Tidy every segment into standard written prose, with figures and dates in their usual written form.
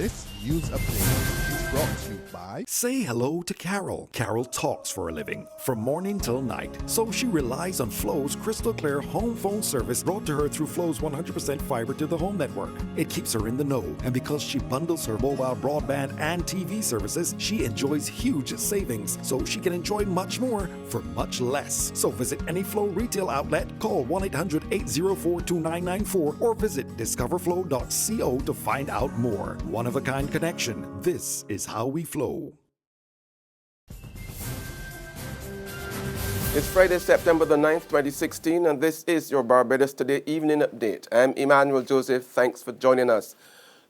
This news update is brought to you by... Say hello to Carol. Carol talks for a living, from morning till night. So she relies on Flo's crystal clear home phone service brought to her through Flo's 100% fiber to the home network. It keeps her in the know, and because she bundles her mobile broadband and TV services, she enjoys huge savings, so she can enjoy much more for much less. So visit any Flo retail outlet, call 1-800-804-2994, or visit discoverflow.co to find out more. One-of-a-kind connection. This is how we flow. It's Friday, September the 9th, 2016, and this is your Barbados Today Evening Update. I'm Emmanuel Joseph. Thanks for joining us.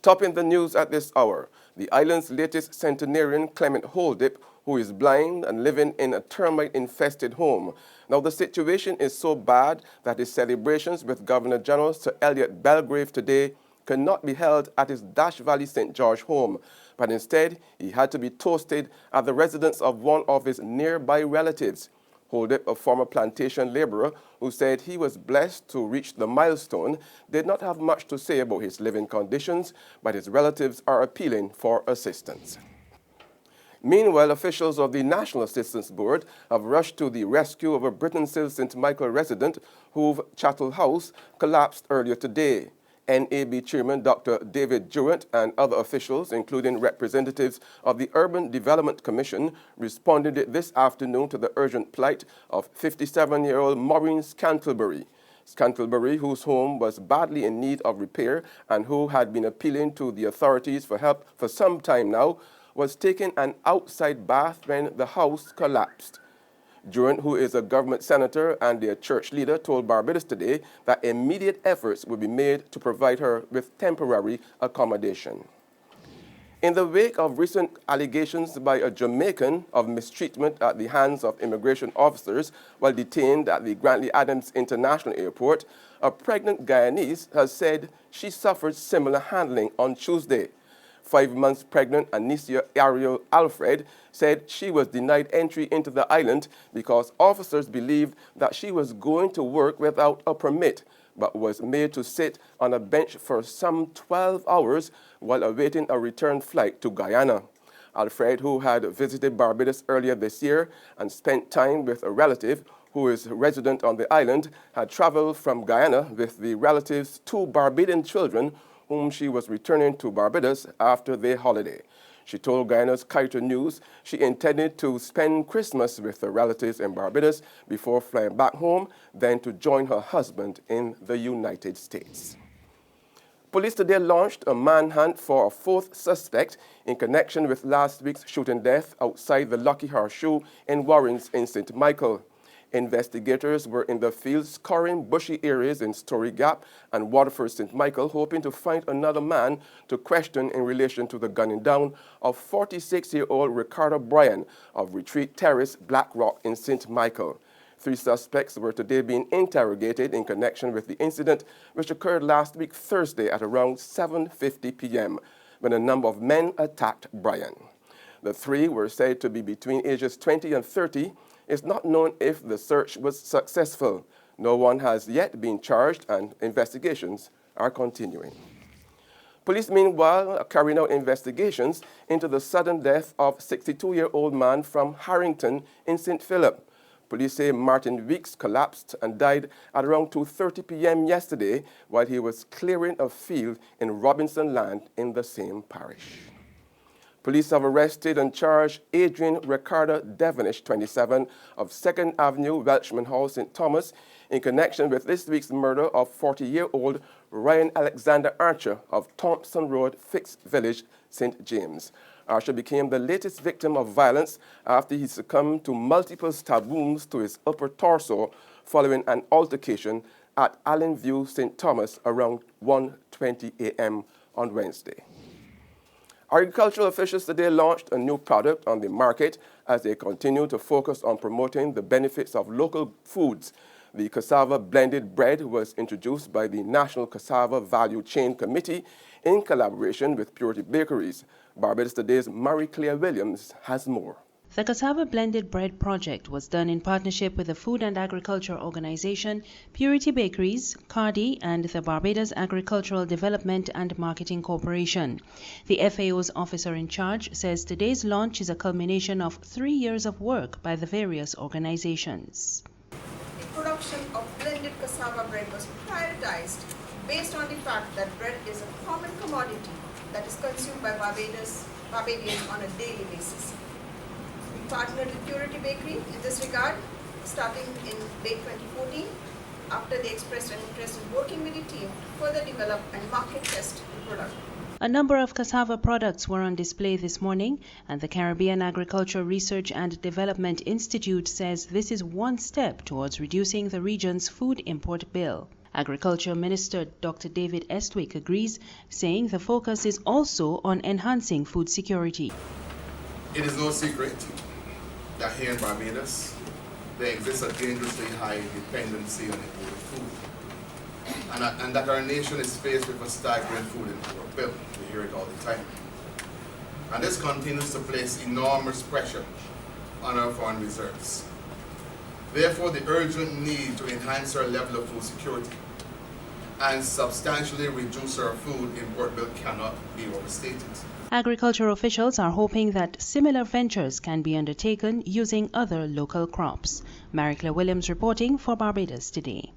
Topping the news at this hour, the island's latest centenarian, Clement Holdip, who is blind and living in a termite-infested home. Now, the situation is so bad that his celebrations with Governor General Sir Elliot Belgrave today cannot be held at his Dash Valley St. George home, but instead he had to be toasted at the residence of one of his nearby relatives. Holdip, a former plantation laborer who said he was blessed to reach the milestone, did not have much to say about his living conditions, but his relatives are appealing for assistance. Meanwhile, officials of the National Assistance Board have rushed to the rescue of a Brittons Hill St. Michael resident whose chattel house collapsed earlier today. NAB Chairman Dr. David Jewett and other officials, including representatives of the Urban Development Commission, responded this afternoon to the urgent plight of 57-year-old Maureen Scantlebury. Scantlebury, whose home was badly in need of repair and who had been appealing to the authorities for help for some time now, was taking an outside bath when the house collapsed. Durant, who is a government senator and a church leader, told Barbados Today that immediate efforts will be made to provide her with temporary accommodation. In the wake of recent allegations by a Jamaican of mistreatment at the hands of immigration officers while detained at the Grantley Adams International Airport, a pregnant Guyanese has said she suffered similar handling on Tuesday. 5 months pregnant Anicia Ariel Alfred said she was denied entry into the island because officers believed that she was going to work without a permit, but was made to sit on a bench for some 12 hours while awaiting a return flight to Guyana. Alfred, who had visited Barbados earlier this year and spent time with a relative who is resident on the island, had traveled from Guyana with the relative's 2 Barbadian children whom she was returning to Barbados after their holiday. She told Guyana's Kaiser News she intended to spend Christmas with her relatives in Barbados before flying back home, then to join her husband in the United States. Police today launched a manhunt for a 4th suspect in connection with last week's shooting death outside the Lucky Horseshoe in Warrens in St. Michael. Investigators were in the field scouring bushy areas in Story Gap and Waterford St. Michael, hoping to find another man to question in relation to the gunning down of 46-year-old Ricardo Bryan of Retreat Terrace, Black Rock in St. Michael. 3 suspects were today being interrogated in connection with the incident, which occurred last week Thursday at around 7:50 p.m. when a number of men attacked Bryan. The 3 were said to be between ages 20 and 30. It's not known if the search was successful. No one has yet been charged and investigations are continuing. Police, meanwhile, are carrying out investigations into the sudden death of 62-year-old man from Harrington in St. Philip. Police say Martin Weeks collapsed and died at around 2:30 p.m. yesterday while he was clearing a field in Robinson Land in the same parish. Police have arrested and charged Adrian Ricardo Devonish, 27, of 2nd Avenue, Welshman Hall, St. Thomas, in connection with this week's murder of 40-year-old Ryan Alexander Archer of Thompson Road, Fixed Village, St. James. Archer became the latest victim of violence after he succumbed to multiple stab wounds to his upper torso following an altercation at Allen View, St. Thomas, around 1:20 a.m. on Wednesday. Agricultural officials today launched a new product on the market as they continue to focus on promoting the benefits of local foods. The cassava blended bread was introduced by the National Cassava Value Chain Committee in collaboration with Purity Bakeries. Barbados Today's Marie Claire Williams has more. The cassava blended bread project was done in partnership with the Food and Agriculture Organization, Purity Bakeries, Cardi, and the Barbados Agricultural Development and Marketing Corporation. The FAO's officer in charge says today's launch is a culmination of 3 years of work by the various organizations. The production of blended cassava bread was prioritized based on the fact that bread is a common commodity that is consumed by Barbadians on a daily basis. We partnered with Purity Bakery in this regard, starting in late 2014, after they expressed an interest in working with the team to further develop and market test the product. A number of cassava products were on display this morning, and the Caribbean Agriculture Research and Development Institute says this is one step towards reducing the region's food import bill. Agriculture Minister Dr. David Estwick agrees, saying the focus is also on enhancing food security. It is no secret that here in Barbados, there exists a dangerously high dependency on imported food. And that our nation is faced with a staggering food import bill. We hear it all the time. And this continues to place enormous pressure on our foreign reserves. Therefore, the urgent need to enhance our level of food security and substantially reduce our food import bill cannot be overstated. Agriculture officials are hoping that similar ventures can be undertaken using other local crops. Mary-Claire Williams reporting for Barbados Today.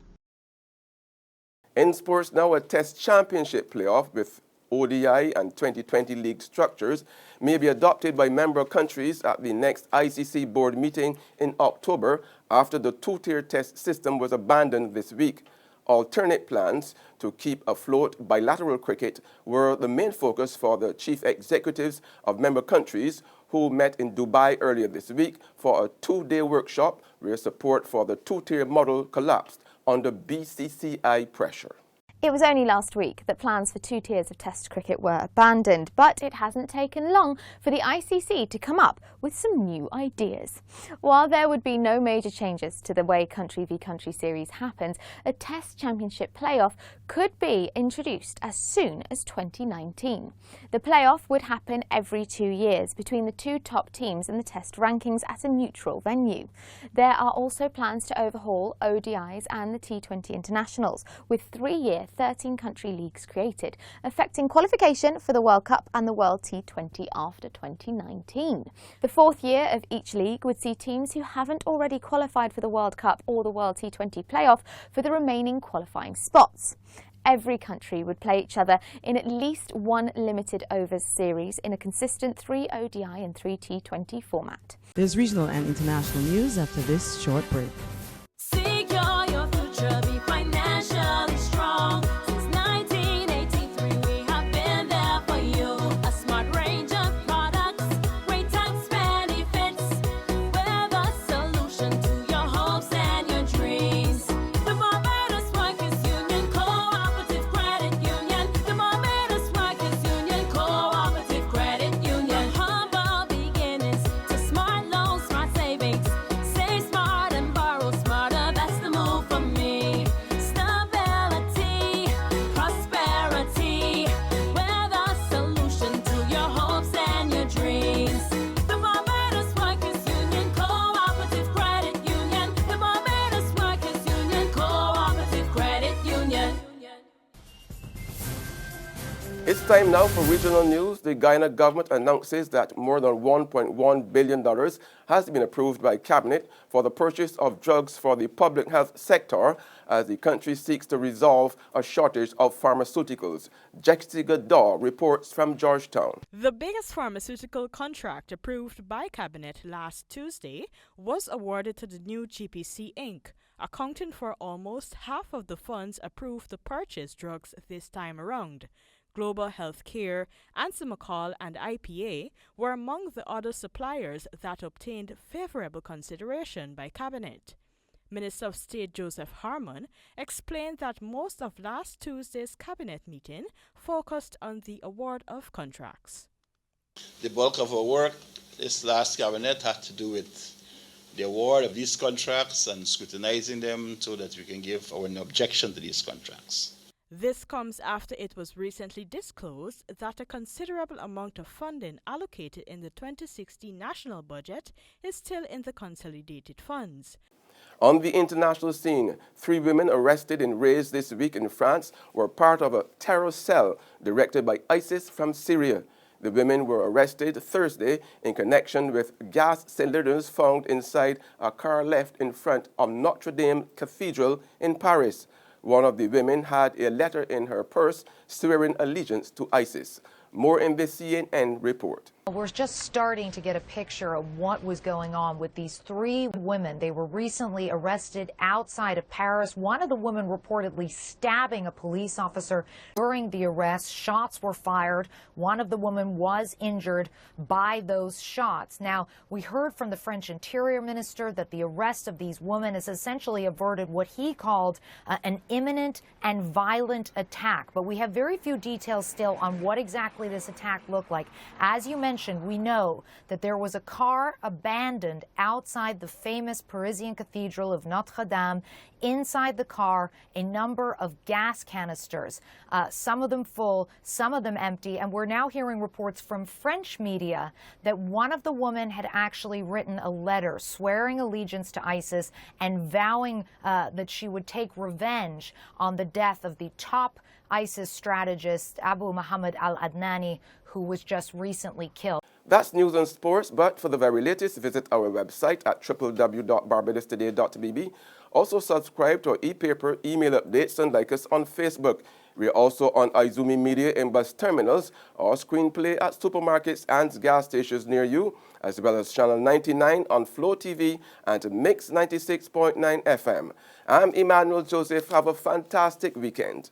In sports now, a Test Championship playoff with ODI and 2020 league structures may be adopted by member countries at the next ICC board meeting in October after the two-tier test system was abandoned this week. Alternate plans to keep afloat bilateral cricket were the main focus for the chief executives of member countries who met in Dubai earlier this week for a two-day workshop where support for the two-tier model collapsed under BCCI pressure. It was only last week that plans for 2 tiers of Test cricket were abandoned, but it hasn't taken long for the ICC to come up with some new ideas. While there would be no major changes to the way country v country series happens, a Test Championship playoff could be introduced as soon as 2019. The playoff would happen every 2 years between the 2 top teams in the Test rankings at a neutral venue. There are also plans to overhaul ODIs and the T20 internationals, with 3-year 13-country leagues created, affecting qualification for the World Cup and the World T20 after 2019. The 4th year of each league would see teams who haven't already qualified for the World Cup or the World T20 playoff for the remaining qualifying spots. Every country would play each other in at least one limited overs series in a consistent 3 ODI and 3 T20 format. There's regional and international news after this short break. Secure your future, be financially strong. Since 1983, we have been there for you. A smart range of products, great tax benefits. We're the solution to your hopes and your dreams. The Barbados Workers Union Cooperative Credit Union. The Barbados Workers Union Cooperative Credit Union. Humble beginnings to smart loans, smart savings. Save smart and borrow smarter, that's the move for me. Stability, prosperity, we're the solution to your hopes and your dreams. The Barbados Workers Union Cooperative Credit Union. The Barbados Workers Union Cooperative Credit Union. It's time now for regional news. The Guyana government announces that more than $1.1 billion has been approved by Cabinet for the purchase of drugs for the public health sector as the country seeks to resolve a shortage of pharmaceuticals. Jessica Daw reports from Georgetown. The biggest pharmaceutical contract approved by Cabinet last Tuesday was awarded to the new GPC Inc., accounting for almost half of the funds approved to purchase drugs this time around. Global Healthcare, Anson McCall, and IPA were among the other suppliers that obtained favorable consideration by Cabinet. Minister of State Joseph Harmon explained that most of last Tuesday's Cabinet meeting focused on the award of contracts. The bulk of our work this last Cabinet had to do with the award of these contracts and scrutinizing them so that we can give our objection to these contracts. This comes after it was recently disclosed that a considerable amount of funding allocated in the 2016 national budget is still in the consolidated funds. On the international scene, 3 women arrested in raids this week in France were part of a terror cell directed by ISIS from Syria. The women were arrested Thursday in connection with gas cylinders found inside a car left in front of Notre Dame Cathedral in Paris. One of the women had a letter in her purse swearing allegiance to ISIS. More in this CNN report. We're just starting to get a picture of what was going on with these 3 women. They were recently arrested outside of Paris. One of the women reportedly stabbing a police officer. During the arrest, shots were fired. One of the women was injured by those shots. Now, we heard from the French Interior Minister that the arrest of these women has essentially averted what he called an imminent and violent attack. But we have very few details still on what exactly this attack looked like. As you mentioned, we know that there was a car abandoned outside the famous Parisian Cathedral of Notre Dame. Inside the car, a number of gas canisters, some of them full, some of them empty, and we're now hearing reports from French media that one of the women had actually written a letter swearing allegiance to ISIS and vowing that she would take revenge on the death of the top ISIS strategist Abu Muhammad al-Adnani, who was just recently killed. That's news and sports, but for the very latest, visit our website at www.barbadostoday.bb. Also subscribe to our e-paper, email updates, and like us on Facebook. We're also on Izumi Media in bus terminals or screenplay at supermarkets and gas stations near you, as well as Channel 99 on Flow TV and Mix 96.9 FM. I'm Emmanuel Joseph. Have a fantastic weekend.